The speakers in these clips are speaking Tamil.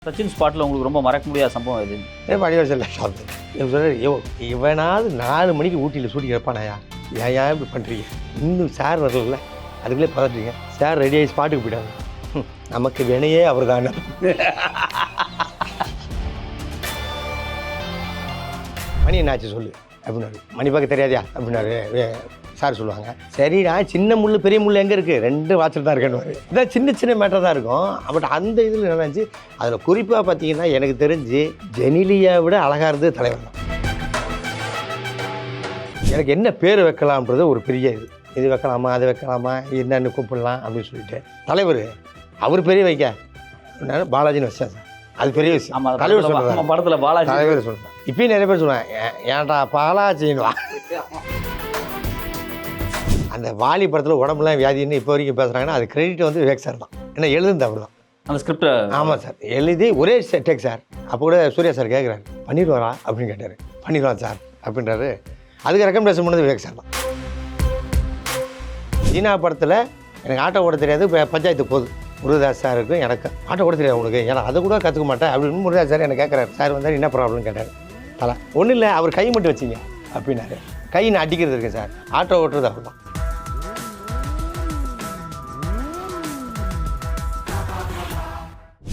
சச்சின் ஸ்பாட்டில் உங்களுக்கு ரொம்ப மறக்க முடியாத சம்பவம் இது? வடிவேல் சொல்ல இவனாவது 4 மணிக்கு ஊட்டியில் ஷூட்டிங் எடுப்பானாயா, ஏன் இப்படி பண்ணுறீங்க, இன்னும் சார் வரல, அதுக்குள்ளே பார்த்துட்டீங்க, சார் ரெடி ஆகி ஸ்பாட்டுக்கு போயிட்டாங்க, நமக்கு வினையே அவர் தானே. மணி என்னாச்சு சொல்லு அப்படின்னாரு. மணி பார்க்க தெரியாதியா அப்படின்னாரு. சார் சொல்லுவாங்க, சரிடா சின்ன முள் பெரிய முள் எங்கே இருக்குது, 2 வாட்சில் தான் இருக்கேன்னு. இதான் சின்ன சின்ன மேட்டர் தான் இருக்கும். பட் அந்த இதில் என்னச்சு, அதில் குறிப்பாக பார்த்தீங்கன்னா எனக்கு தெரிஞ்சு ஜெனிலியா விட அழகாக இருந்தது தலைவர் தான். எனக்கு என்ன பேர் வைக்கலாம்ன்றது ஒரு பெரிய இது வைக்கலாமா அது வைக்கலாமா என்னென்னு கூப்பிடலாம் அப்படின்னு சொல்லிட்டு தலைவர் அவர் பெரிய வைக்க பாலாஜின்னு வச்சேன் சார். அது பெரிய விஷயம். தலைவர் சொல்லுவாங்க படத்தில் பாலாஜி தலைவர் சொல்லுவேன். இப்பயும் நிறைய பேர் சொல்லுவேன், ஏன்டா பாலாஜின்னுவா. அந்த வாலி படத்தில் உடம்புலாம் வியாதின்னு இப்போ வரைக்கும் பேசுகிறாங்கன்னா அது கிரெடிட் வந்து விவேக் சார் தான். ஏன்னா எழுதுந்து அவர் தான் அந்த ஸ்கிரிப்ட். ஆமாம் சார், எழுதி ஒரே டேக் சார். அப்போ கூட சூர்யா சார் கேட்குறாரு, பண்ணிடுவாரா அப்படின்னு கேட்டார். பண்ணிடுவான் சார் அப்படின்றாரு. அதுக்கு ரெக்கமெண்டேஷன் பண்ணது விவேக் சார் தான். சீனா படத்தில் எனக்கு ஆட்டோ ஓட தெரியாது, இப்போ பஞ்சாயத்து போகுது. முருகதாஸ் சாருக்கும் எனக்கு ஆட்டோ ஓட தெரியாது உனக்கு, ஏன்னா அதை கூட கற்றுக்க மாட்டேன் அப்படின்னு முருகதாஸ் சார் எனக்கு கேட்குறாரு. சார் வந்தார், என்ன ப்ராப்ளம்னு கேட்டார். தலை ஒன்றும் இல்லை, அவர் கை மட்டும் வச்சிங்க அப்படின்னாரு. கை நான் அடிக்கிறது இருக்கேன் சார், ஆட்டோ ஓட்டுறது அவர் தான்.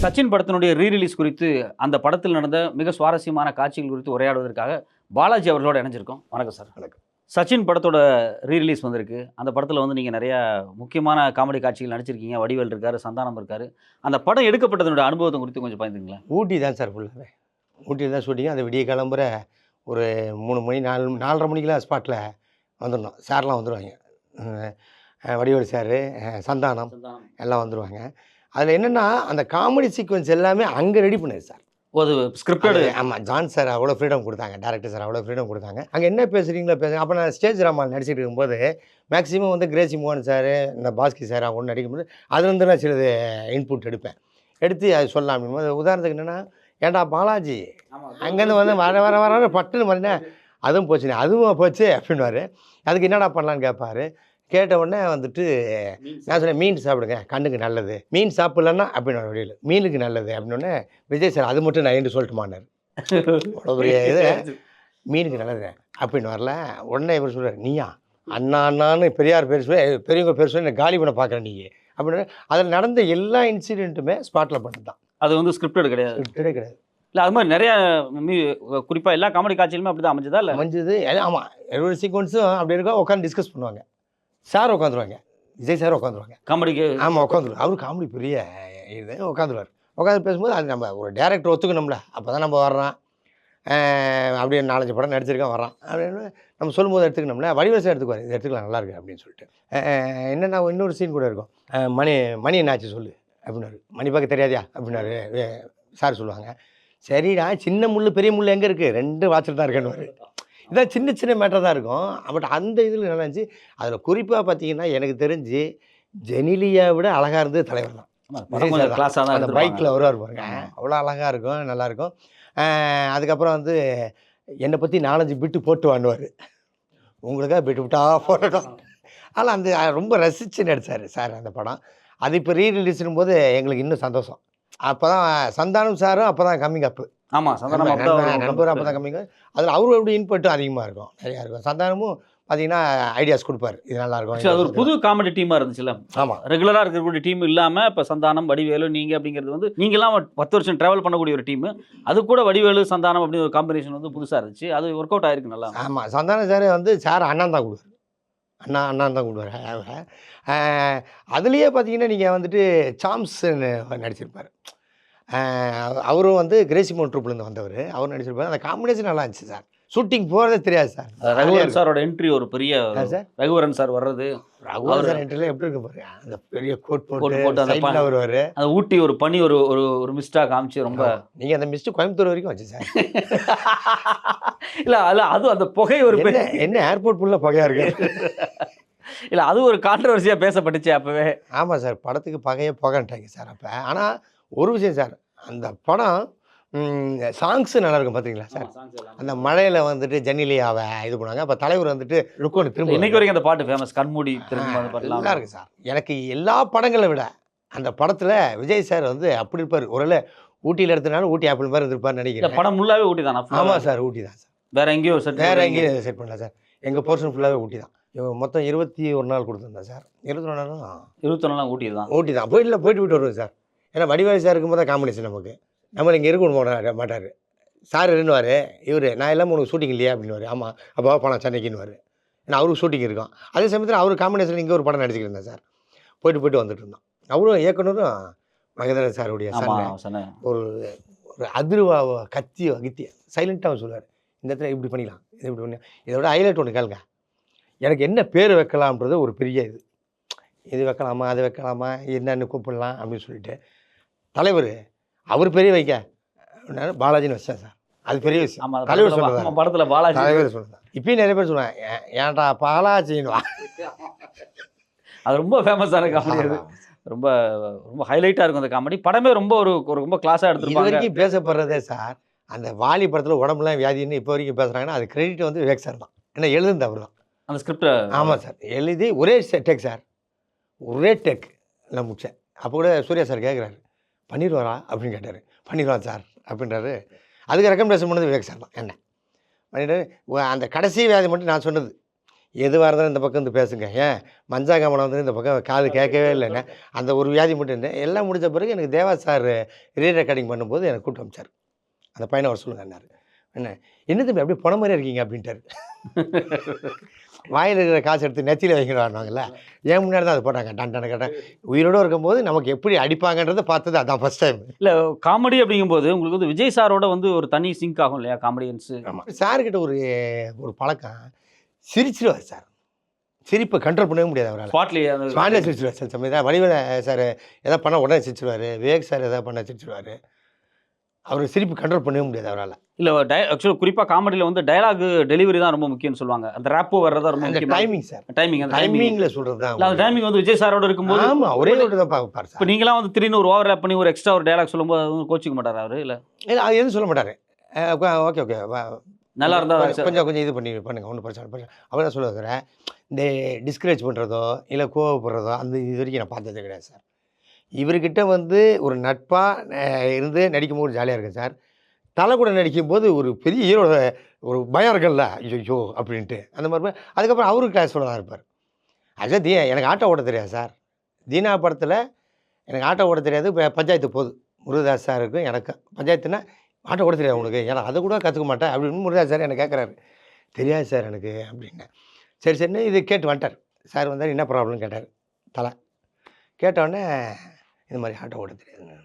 சச்சின் படத்தினுடைய ரீரிலீஸ் குறித்து, அந்த படத்தில் நடந்த மிக சுவாரஸ்யமான காட்சிகள் குறித்து உரையாடுவதற்காக பாலாஜி அவர்களோட இணைஞ்சிருக்கோம். வணக்கம் சார். வணக்கம். சச்சின் படத்தோட ரீரிலீஸ் வந்திருக்கு. அந்த படத்தில் வந்து நீங்கள் நிறையா முக்கியமான காமெடி காட்சிகள் நடிச்சிருக்கீங்க. வடிவேல் இருக்கார், சந்தானம் இருக்கார். அந்த படம் எடுக்கப்பட்டதனுடைய அனுபவத்தை குறித்து கொஞ்சம் பயந்துங்களேன். ஊட்டி தான் சார் ஃபுல்லாகவே. ஊட்டியில் தான் ஷூட்டிங். அந்த விடிய கிளம்புற ஒரு 3 மணி 4:30 மணிக்கெலாம் ஸ்பாட்டில் வந்துடணும். சார்லாம் வந்துடுவாங்க, வடிவேல் சார், சந்தானம் எல்லாம் வந்துடுவாங்க. அதில் என்னென்னா அந்த காமெடி சீக்வன்ஸ் எல்லாமே அங்கே ரெடி பண்ணது சார். ஒரு ஸ்கிரிப்டடு. ஆமாம், ஜான் சார் அவ்வளோ ஃப்ரீடம் கொடுத்தாங்க, டேரக்டர் சார் அவ்வளோ ஃப்ரீடம் கொடுத்தாங்க. அங்கே என்ன பேசுகிறீங்களோ பேசுங்க. அப்போ நான் ஸ்டேஜ் ராமால் நடிச்சிட்டு இருக்கும்போது மேக்ஸிமம் வந்து கிரேசி மோகன் சார், இந்த பாஸ்கி சார் அவங்க ஒன்று நடிக்கும்போது அதுலேருந்து நான் சிலது இன்புட் எடுப்பேன். எடுத்து அது சொல்லலாம் அப்படிங்கும்போது, உதாரணத்துக்கு என்னென்னா, ஏன்டா பாலாஜி அங்கேருந்து வந்து வர வர வர பட்டுன்னு மாதிரினா அதுவும் போச்சுண்ணே, அதுவும் போச்சு அப்படின்வார். அதுக்கு என்னடா பண்ணலான்னு கேட்பார். கேட்ட உடனே வந்துட்டு நான் சொன்னேன், மீன் சாப்பிடுங்க கண்ணுக்கு நல்லது, மீன் சாப்பிட்லன்னா அப்படின்னு வழியில் மீனுக்கு நல்லது அப்படின்னோடனே விஜய் சார் அது மட்டும் நான் ஏன்னு சொல்லிட்டுமான்னார். அவ்வளோ பெரிய இது மீனுக்கு நல்லது அப்படின்னு வரல. உடனே இவர் சொல்கிறார், நீயா அண்ணா அண்ணான்னு பெரியார் பேர் சொல்லி பெரியவங்க பேர் சொல்லி நான் காலி பண்ண பார்க்குறேன் நீங்கள் அப்படின்னு. அதில் நடந்த எல்லா இன்சிடெண்ட்டுமே ஸ்பாட்டில் பண்ணது தான். அது வந்து ஸ்கிரிப்டடு கிடையாது. ஸ்கிரிப்டடே கிடையாது. இல்லை அது மாதிரி நிறையா குறிப்பாக எல்லா காமெடி காட்சிகளுமே அப்படி தான் அமைஞ்சதா? இல்லை அமைஞ்சது. ஆமாம், ஒரு சீக்வன்ஸும் அப்படி இருக்கா, உட்காந்து டிஸ்கஸ் பண்ணுவாங்க. சார் உட்காந்துருவாங்க, விஜய் சார் உட்காந்துருவாங்க காமெடிக்கு. ஆமாம், உட்காந்துருவாங்க. அவரு காமெடி பெரிய இது உட்காந்துருவார். உட்காந்து பேசும்போது அது நம்ம ஒரு டேரக்டர் ஒத்துக்கணும்ல, அப்போ தான் நம்ம வர்றோம், அப்படியே 4-5 படம் நடிச்சிருக்கேன் வர்றான் அப்படின்னு நம்ம சொல்லும்போது எடுத்துக்கணும்ல. வடிவேல் சார் எடுத்துக்குவார், இது எடுத்துக்கலாம் நல்லா இருக்கு அப்படின்னு சொல்லிட்டு. என்னென்னா இன்னொரு சீன் கூட இருக்கும். மணி என்னாச்சு சொல்லு அப்படின்னாரு. மணி பார்க்க தெரியாதியா அப்படின்னாரு. சார் சொல்லுவாங்க, சரிடா சின்ன முள் பெரிய முள் எங்கே இருக்குது, 2 வாட்சில் தான் இருக்கேன்னு. இதான் சின்ன சின்ன மேட்டர் தான் இருக்கும். பட் அந்த இதில் நல்லா இருந்துச்சு. அதில் குறிப்பாக பார்த்தீங்கன்னா எனக்கு தெரிஞ்சு ஜெனிலியா விட அழகாக இருந்தது தலைவர் தான். அந்த பைக்கில் வருவார் பாருங்க, அவ்வளோ அழகாக இருக்கும், நல்லாயிருக்கும். அதுக்கப்புறம் வந்து என்னை பற்றி 4-5 பிட்டு போட்டு வாங்குவார். உங்களுக்காக பிட்டு விட்டா போட்டோம். ஆனால் அந்த ரொம்ப ரசித்து நடித்தார் சார் அந்த படம். அது இப்போ ரீரிலீஸும் போது எங்களுக்கு இன்னும் சந்தோஷம். அப்போ தான் சந்தானம் சாரும் அப்போ தான் கம்மிங் அப்பு. ஆமாம், சந்தானம் நண்பர் அப்போ தான் கம்மிங். அதில் அவரோட இன்புட்டும் அதிகமாக இருக்கும், நிறையா இருக்கும். சந்தானமும் பார்த்தீங்கன்னா ஐடியாஸ் கொடுப்பார், இது நல்லாயிருக்கும். அது ஒரு புது காமெடி டீமாக இருந்துச்சுல்ல. ஆமாம், ரெகுலராக இருக்கக்கூடிய டீம் இல்லாமல் இப்போ சந்தானம் வடிவேலு நீங்கள் அப்படிங்கிறது வந்து நீங்களாம் 10 வருஷம் ட்ராவல் பண்ணக்கூடிய ஒரு டீமு. அது கூட வடிவேலு சந்தானம் அப்படின்னு ஒரு காம்பினேஷன் வந்து புதுசாக இருந்துச்சு. அது ஒர்க் அவுட் ஆகிருக்கு நல்லா. ஆமாம், சந்தானம் சார் வந்து சார் அண்ணன் தான் கொடுவார், அண்ணான் தான் கொடுவார். அதுலேயே பார்த்தீங்கன்னா நீங்கள் வந்துட்டு சாம்ஸ்ன்னு நடிச்சிருப்பார். அவரும் வந்து கிரேசி மோகன் ட்ரூப்லேருந்து வந்தவர், அவர் நடிச்சிருப்பார். அந்த காம்பினேஷன் நல்லா இருந்துச்சு சார். ஷூட்டிங் போகிறதே தெரியாது சார். ரகுவரன் சாரோட என்ட்ரி ஒரு பெரிய சார். ரகுவரன் சார் வர்றது, ரகுவரன் சார் என்ட்ரியில் எப்படி இருக்கு பாருங்க, அந்த பெரிய கோட் போட்டு அந்த வருவார். அந்த ஊட்டி ஒரு பனி ஒரு ஒரு மிஸ்டாக காமிச்சு ரொம்ப. நீங்கள் அந்த மிஸ்ட்டு கோயம்புத்தூர் வரைக்கும் வச்சு சார். இல்லை அல்ல, அது அந்த புகை ஒரு என்ன ஏர்போர்ட் ஃபுல்லாக புகையாக இருக்கு. இல்லை அது ஒரு கான்ட்ரவர்சியாக பேசப்பட்டுச்சு அப்போவே. ஆமாம் சார், படத்துக்கு பகையை புகன்ட்டாங்க சார் அப்போ. ஆனால் ஒரு விஷயம் சார், அந்த படம் சாங்ஸு நல்லாயிருக்கும் பார்த்தீங்களா சார். அந்த மழையில் வந்துட்டு ஜெனிலியாவை இது பண்ணுவாங்க. அப்போ தலைவர் வந்துட்டு லுக்கோன்னு திரும்ப. இன்னைக்கு வரைக்கும் அந்த பாட்டு ஃபேமஸ், கண்மூடி திரும்ப நல்லா இருக்குது சார். எனக்கு எல்லா படங்களை விட அந்த படத்தில் விஜய் சார் வந்து அப்படி இருப்பார். ஒரு ஊட்டியில் எடுத்தனாலும் ஊட்டி ஆப்பிள் மாதிரி இருந்திருப்பார்னு இல்ல நினைக்கிறேன். படம் ஃபுல்லாவே ஊட்டி தானா? ஆமாம் சார், ஊட்டி தான் சார். வேற எங்கேயும் செட் வேறு எங்கேயும் செட் பண்ணல சார். எங்கள் போர்ஷன் ஃபுல்லாகவே ஊட்டி தான். மொத்தம் 21 நாள் கொடுத்துருந்தேன் சார். 21 நாளும் 21 நாள் ஊட்டி தான். ஊட்டி தான். போயிட்டு வருவோம் சார். ஏன்னா வடிவேலு சார் இருக்கும்போது தான் காம்பினேஷன் நமக்கு. நம்மளை இங்கே இருக்கணும் மாட்டார். சார் இருந்துவார். இவர் நான் இல்லாமல் உனக்கு ஷூட்டிங் இல்லையா அப்படின்னுவார். ஆமாம், அப்போ போனால் சென்னைக்குன்னுவார். ஏன்னா அவருக்கு ஷூட்டிங் இருக்கும். அதே சமயத்தில் அவர் காம்பினேஷன் இங்கே ஒரு படம் நடிச்சுக்கிட்டு இருந்தேன் சார். போயிட்டு வந்துட்டு இருந்தோம். அவரும் இயக்குனரும் மகேந்திரன் சாருடைய ஒரு அதிர்வா கத்தியோ சைலண்ட்டாக சொல்லுவார். இந்த இடத்துல இப்படி பண்ணிக்கலாம், இது இப்படி பண்ணி இதோட ஹைலைட் ஒன்று கேளுங்க. எனக்கு என்ன பேர் வைக்கலாம்ன்றது ஒரு பெரிய இது வைக்கலாமா, அது வைக்கலாமா, என்னென்னு கூப்பிடலாம் அப்படின்னு சொல்லிட்டு தலைவர் அவர் பெரிய வைக்க பாலாஜின்னு வச்சேன் சார். அது பெரிய விஷயம். தலைவர் சொல்லுவாங்க படத்தில் பாலாஜி. தலைவர் சொல்லுவாங்க. இப்பயும் நிறைய பேர் சொல்லுவாங்க ஏன்டா பாலாஜின்னு. அது ரொம்ப ஃபேமஸான காமெடி. அது ரொம்ப ரொம்ப ஹைலைட்டாக இருக்கும் அந்த காமெடி. படமே ரொம்ப ஒரு ரொம்ப கிளாஸாக எடுத்துருப்பாங்க. இது வரைக்கும் பேசப்படுறதே சார் அந்த வாலி படத்தில் உடம்புலாம் வியாதின்னு இப்போ வரைக்கும் பேசுகிறாங்கன்னா அது கிரெடிட் வந்து விவேக் சார் தான். ஏன்னா எழுதுனது அவர் தான் அந்த ஸ்கிரிப்டை. ஆமாம் சார், எழுதி ஒரே டேக் சார், ஒரே டேக் நான் முடித்தேன். அப்போ கூட சூர்யா சார் கேட்குறாரு பண்ணிடுவாரா அப்படின்னு கேட்டார். பண்ணிடுவான் சார் அப்படின்றாரு. அதுக்கு ரெக்கமெண்டேஷன் பண்ணது விவேக் சார் தான். என்ன பண்ணிட்டு அந்த கடைசி வியாதி மட்டும் நான் சொன்னது எதுவாக இருந்தாலும் இந்த பக்கம் வந்து பேசுங்க, ஏன் மஞ்சாகாமலம் வந்து இந்த பக்கம் காது கேட்கவே இல்லைன்னு அந்த ஒரு வியாதி மட்டும் இருந்தேன். எல்லாம் முடிஞ்ச பிறகு எனக்கு தேவா சார் ரீ ரெக்கார்டிங் பண்ணும்போது எனக்கு கூப்பிட்டு அமைச்சார். அந்த பையனை அவர் சொல்லுங்கன்னாரு. என்ன தம்பி அப்படியே போன மாதிரியே இருக்கீங்க அப்படின்ட்டார். வாயில் இருக்கிற காசு எடுத்து நெத்தியில் வைக்கிறாங்கல்ல, ஏன் முன்னாடி தான் அது போட்டாங்க. டன் கேட்டேன். உயிரோடு இருக்கும்போது நமக்கு எப்படி அடிப்பாங்கன்றதை பார்த்தது அதான் ஃபஸ்ட் டைம். இல்லை காமெடி அப்படிங்கும்போது உங்களுக்கு வந்து விஜய் சாரோட வந்து ஒரு தனி சிங்க் ஆகும் இல்லையா காமெடியன்ஸு? ஆமாம், சார்கிட்ட ஒரு பழக்கம், சிரிச்சிருவார் சார். சிரிப்பை கண்ட்ரோல் பண்ணவே முடியாது அவரால். ஸ்பாட்லேயே சிரிச்சிருவார் சார். சமயம் வடிவேல சார் எதாவது பண்ணால் உடனே சிரிச்சிருவார். விவேக் சார் எதாவது பண்ண சிரிச்சிருவார். அவர் சிரிப்பு கண்ட்ரோல் பண்ணவே முடியாது அவரால். இல்லை ஆக்சுவலாக குறிப்பாக காமெடியில் வந்து டயலாக் டெலிவரி தான் ரொம்ப முக்கியம்னு சொல்லுவாங்க. அந்த ரேப்போ வர்றதா ரொம்ப முக்கியம். டைமிங் சார், அந்த டைமிங்கில் சொல்கிறது தான். அந்த டைமிங் வந்து விஜய் சாரோட இருக்கும்போது ஆமாம் ஒரே ஒரு தான் பார்ப்பார் சார். இப்போ நீங்களாம் வந்து திடீர்னு ஒரு ஓவர் ரேப் பண்ணி ஒரு எக்ஸ்ட்ரா ஒரு டயலாக் சொல்லும்போது அது வந்து கோச்சிக்க மாட்டார் அவர்? இல்லை அது எதுவும் சொல்ல மாட்டார். ஓகே நல்லா இருந்தால் கொஞ்சம் இது பண்ணுங்க, ஒன்றும் பிரச்சனை. அவர் தான் சொல்லுவார். இந்த டிஸ்கரேஜ் பண்ணுறதோ இல்லை கோவப்படுறதோ அந்த இது வரைக்கும் நான் பார்த்ததே கிடையாது சார். இவர்கிட்ட வந்து ஒரு நட்பாக இருந்து நடிக்கும்போது ஜாலியாக இருக்கும் சார். தலை கூட நடிக்கும்போது ஒரு பெரிய ஹீரோட ஒரு பயம் இருக்குல்ல, ஐயோ அப்படின்ட்டு அந்த மாதிரி. அதுக்கப்புறம் அவருக்கு கிளாஸ் சொல்ல தான் இருப்பார். அஜய் எனக்கு ஆட்டோ ஓட்ட தெரியாது சார். தீனா படத்தில் எனக்கு ஆட்டோ ஓட்ட தெரியாது. இப்போ பஞ்சாயத்து போகுது முருகதாஸ் சாருக்கும் எனக்கும். பஞ்சாயத்துனா ஆட்டோ ஓட்ட தெரியாது உனக்கு, ஏன்னா அதை கூட கற்றுக்க மாட்டேன் அப்படின்னு முருகதாஸ் சார் எனக்கு கேட்குறாரு. தெரியாது சார் எனக்கு அப்படின்னு. சரின்னு இது கேட்டு வந்துட்டார். சார் வந்தார், என்ன ப்ராப்ளம்னு கேட்டார். தலை கேட்டவுடனே இந்த மாதிரி ஆட்டோ ஓட்ட தெரியாது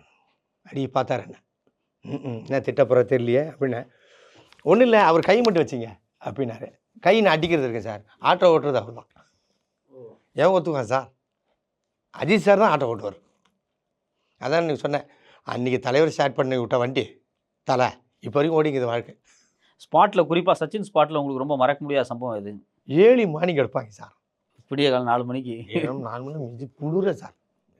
அடி பார்த்தார். என்ன திட்டப்புற தெரியலையே அப்படின்னு. ஒன்றும் இல்லை, அவர் கை மட்டும் வச்சிங்க அப்படின்னாரு. கை நான் அடிக்கிறது இருக்கேன் சார், ஆட்டோ ஓட்டுறது அவர் தான். ஏன் ஒத்துக்குவேன் சார், அஜித் சார் தான் ஆட்டோ ஓட்டுவார். அதான் நீங்கள் சொன்னேன், அன்றைக்கி தலைவர் ஸ்டார்ட் பண்ணி விட்ட வண்டி தலை இப்போ வரைக்கும் ஓடிங்குது வாழ்க்கை. ஸ்பாட்டில் குறிப்பாக சச்சின் ஸ்பாட்டில் உங்களுக்கு ரொம்ப மறக்க முடியாத சம்பவம் இது? ஏர்லி மார்னிங் எடுப்பாங்க சார். விடிய காலம் 4 மணிக்கு 4 மணி மிஞ்சி குளிர சார்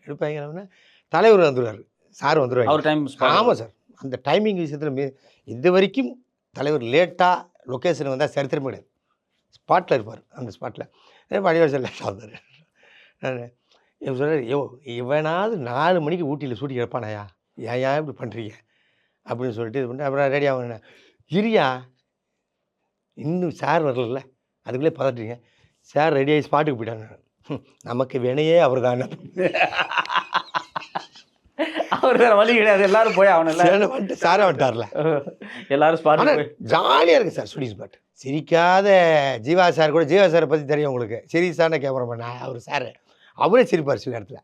எடுப்பாங்க. தலைவர் வந்துடுவார், சார் வந்துடுவாங்க அவர் டைம். ஆமாம் சார், அந்த டைமிங் விஷயத்தில் இது வரைக்கும் தலைவர் லேட்டாக லொக்கேஷன் வந்தால் சரித்திரமே கிடையாது. ஸ்பாட்டில் இருப்பார். அந்த ஸ்பாட்டில் வடிவேலு சார் லேட்டாக வந்தார். நான் இவன் சொல்கிறார், இவனாவது 4 மணிக்கு ஊட்டியில் ஷூட்டிங் எடுப்பானாயா, ஏன் இப்படி பண்ணுறீங்க அப்படின்னு சொல்லிட்டு இது பண்ணி அப்புறம் ரெடி ஆகுங்க. இரியா இன்னும் சார் வரல, அதுக்குள்ளே பதட்டுறீங்க. சார் ரெடி ஆகி ஸ்பாட்டுக்கு போயிட்டாங்க. நமக்கு வினையே அவர் தானே. அவர் வேறு வழி கிடையாது, எல்லாரும் போய் அவனை வந்துட்டு சாரே வந்துட்டார்ல, எல்லாரும் ஸ்பாட்டு ஜாலியாக இருக்குது சார். ஷூட்டிங் ஸ்பாட் சிரிக்காத ஜீவா சார் கூட, ஜீவா சாரை பற்றி தெரியும் உங்களுக்கு, சீரியஸான கேமராமேன் அவர் சார். அவரே சிரிப்பார் சில இடத்துல.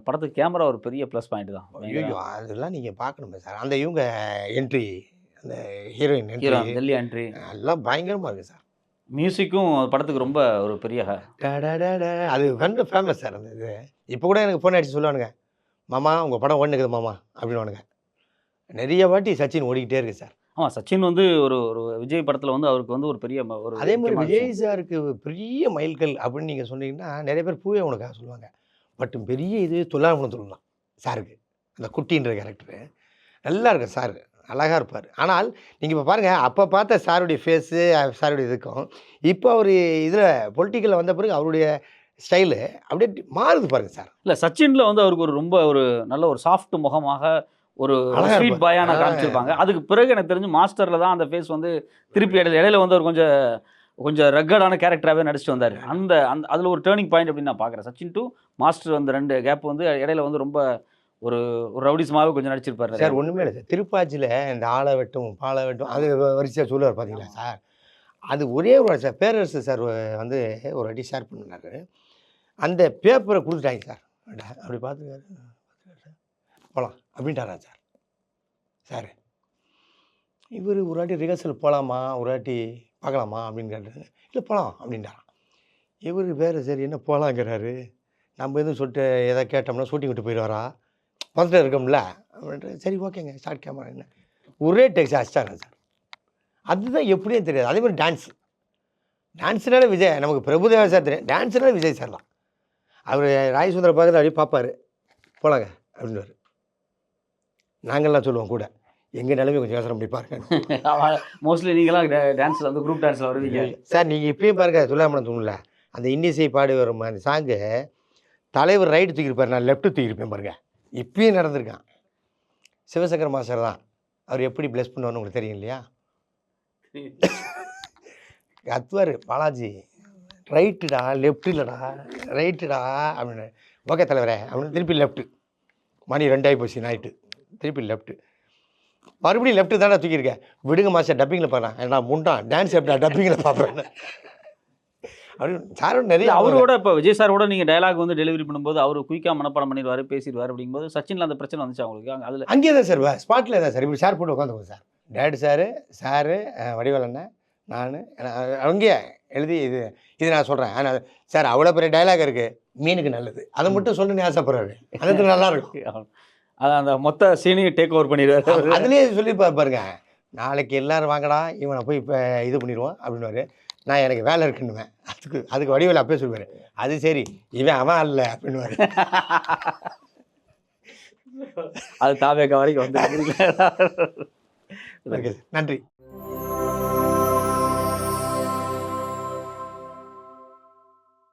படத்துக்கு கேமரா ஒரு பெரிய ப்ளஸ் பாயிண்ட் தான். ஐயோ அதெல்லாம் நீங்கள் பார்க்கணுமே சார். அந்த இவங்க என்ட்ரி, அந்த ஹீரோயின் டெல்லி என்ட்ரி எல்லாம் பயங்கரமாக இருக்குது சார். மியூசிக்கும் படத்துக்கு ரொம்ப ஒரு பெரிய அது வந்து ஃபேமஸ் சார். அந்த இது இப்போ கூட எனக்கு ஃபோன் அடிச்சு சொல்லுவானுங்க, மாமா உங்கள் படம் ஓடுனுக்குது மாமா அப்படின்னுவானுங்க. நிறைய வாட்டி சச்சின் ஓடிக்கிட்டே இருக்குது சார். ஆமாம், சச்சின் வந்து ஒரு விஜய் படத்தில் வந்து அவருக்கு வந்து ஒரு பெரிய ஒரு அதே மாதிரி விஜய் சாருக்கு பெரிய மைல்கல் அப்படின்னு நீங்கள் சொன்னீங்கன்னா நிறைய பேர் பூவே உனக்காக சொல்லுவாங்க. பட் பெரிய இது தொல்லாமணம் சொல்லலாம் சாருக்கு. அந்த குட்டின்ற கேரக்டரு நல்லா இருக்கு சார், அழகாக இருப்பார். ஆனால் நீங்கள் இப்போ பாருங்கள், அப்போ பார்த்த சாருடைய ஃபேஸு சாருடைய இதுக்கும் இப்போ அவர் இதில் பொலிட்டிக்கலில் வந்த பிறகு அவருடைய ஸ்டைலு அப்படியே மாறுது பாருங்கள் சார். இல்லை சச்சினில் வந்து அவருக்கு ஒரு ரொம்ப ஒரு நல்ல ஒரு சாஃப்ட் முகமாக ஒரு அழகா ஸ்வீட் இருப்பாரு. பாயான காமிச்சிருப்பாங்க. அதுக்கு பிறகு எனக்கு தெரிஞ்சு மாஸ்டரில் தான் அந்த ஃபேஸ் வந்து திருப்பி இடையில வந்து ஒரு கொஞ்சம் ரக்கடான கேரக்டராகவே நடிச்சிட்டு வந்தார். அந்த அந்த அதில் ஒரு டேர்னிங் பாயிண்ட் அப்படின்னு நான் பார்க்குறேன். சச்சின் டு மாஸ்டர் அந்த 2 கேப் வந்து இடையில வந்து ரொம்ப ஒரு ஒரு ரவுடிசமாகவே கொஞ்சம் நடிச்சிருப்பாரு. சார் ஒன்றுமே இல்லை சார். திருப்பாச்சியில் இந்த ஆளை வெட்டும் பாலை வெட்டும் அது வரிசையாக சொல்லுவார் பார்த்தீங்களா சார். அது ஒரே ஒரு சார் பேரரசு சார் வந்து ஒரு வாட்டி ஷேர் பண்ணினாரு. அந்த பேப்பரை கொடுத்துட்டாங்க சார். அப்படி பார்த்துக்காரு போகலாம் அப்படின்ட்டாரா சார். சார் இவர் ஒரு வாட்டி ரிஹர்சல் போகலாமா ஒரு வாட்டி பார்க்கலாமா அப்படின்னு கேட்டாரு. இல்லை போகலாம் அப்படின்ட்டாரான். இவர் வேறு சரி என்ன போகலாங்கிறாரு. நம்ம எதுவும் சொல்லிட்டு எதாவது கேட்டோம்னா ஷூட்டிங் விட்டு போயிடுவாரா வந்துட்டு இருக்கோம்ல அப்படின்ட்டு சரி ஓகேங்க ஸ்டார்ட் கேமரா என்ன ஒரே டெக்ஸ் அடிச்சிட்டாங்க சார். அதுதான் எப்படியே தெரியாது. அதே மாதிரி டான்ஸ்னால விஜய் நமக்கு பிரபுதேவா சார் தெரியும். டான்ஸ்னால விஜய் சார்லாம். அவர் ராய் சுந்தர பார்க்குறது அப்படியே பார்ப்பார் போகலாங்க அப்படின்வார். நாங்கள்லாம் சொல்லுவோம் கூட எங்கள் நிலைமை கொஞ்சம் யோசனை பண்ணி பாருங்க. மோஸ்ட்லி நீங்களாம் டான்ஸில் வந்து குரூப் டான்ஸில் வருவீங்க சார். நீங்கள் இப்பயும் பாருங்க சொல்லாமல் தூங்கல அந்த இன்னிசை பாடி வரும் அந்த சாங்கு தலைவர் ரைட்டு தூக்கியிருப்பார் நான் லெஃப்ட்டு தூக்கியிருப்பேன் பாருங்க. இப்பயும் நடந்திருக்கான். சிவசங்கர் மாஸ்டர் தான் அவர் எப்படி ப்ளஸ் பண்ணுவார்னு உங்களுக்கு தெரியும் இல்லையா. கத்துவார் பாலாஜி ரைட்டுடா லெஃப்ட் இல்லைடா ரைட்டுடா அப்படின்னு. ஓகே தலைவரே அப்படின்னு திருப்பி லெஃப்ட்டு. மணி 2 ஆகி போச்சு நைட்டு. திருப்பி லெஃப்ட்டு மறுபடியும் லெஃப்ட்டு தானே தூக்கியிருக்கேன். விடுங்க மாஸ்டர் டப்பிங்கில் பாடுறேன் நான் முண்டான் டான்ஸ் எப்படா டப்பிங்கில் பார்ப்பேன் அப்படின்னு சாரோட நிறைய. அவரோட இப்போ விஜய் சாரோட நீங்கள் டயலாக் வந்து டெலிவரி பண்ணும்போது அவர் குயிக்காக மனப்பாடம் பண்ணிடுவார் பேசிடுவார். அப்படிங்கும்போது சச்சினில் அந்த பிரச்சனை வந்துச்சு அவங்களுக்கு அதில் அங்கேயே தான் சார் ஸ்பாட்டில் தான் சார் இப்படி ஷேர் போட்டு உட்காந்துக்கோங்க சார். டேடு சாரு வடிவேல் அண்ணன் நான் அங்கேயே எழுதி இது நான் சொல்கிறேன். ஆனால் சார் அவ்வளோ பெரிய டைலாக் இருக்குது மீனுக்கு நல்லது அதை மட்டும் சொல்லுன்னு ஆசைப்படுறாரு. அது நல்லா இருக்கும். அதான் அந்த மொத்த சீனையும் டேக் ஓவர் பண்ணிடுவார். அதுலேயே சொல்லி பாருங்க நாளைக்கு எல்லோரும் வாங்கடா இவனை போய் இப்போ இது பண்ணிடுவோம் அப்படின்னுவார். நான் எனக்கு வேலை இருக்குன்னுவேன். அதுக்கு வடிவேல் அப்பயே சொல்லுவார் அது சரி இவன் அவன் அல்ல அப்படின்னுவார். அது தாவேக்கா வரைக்கும் வந்து நன்றி.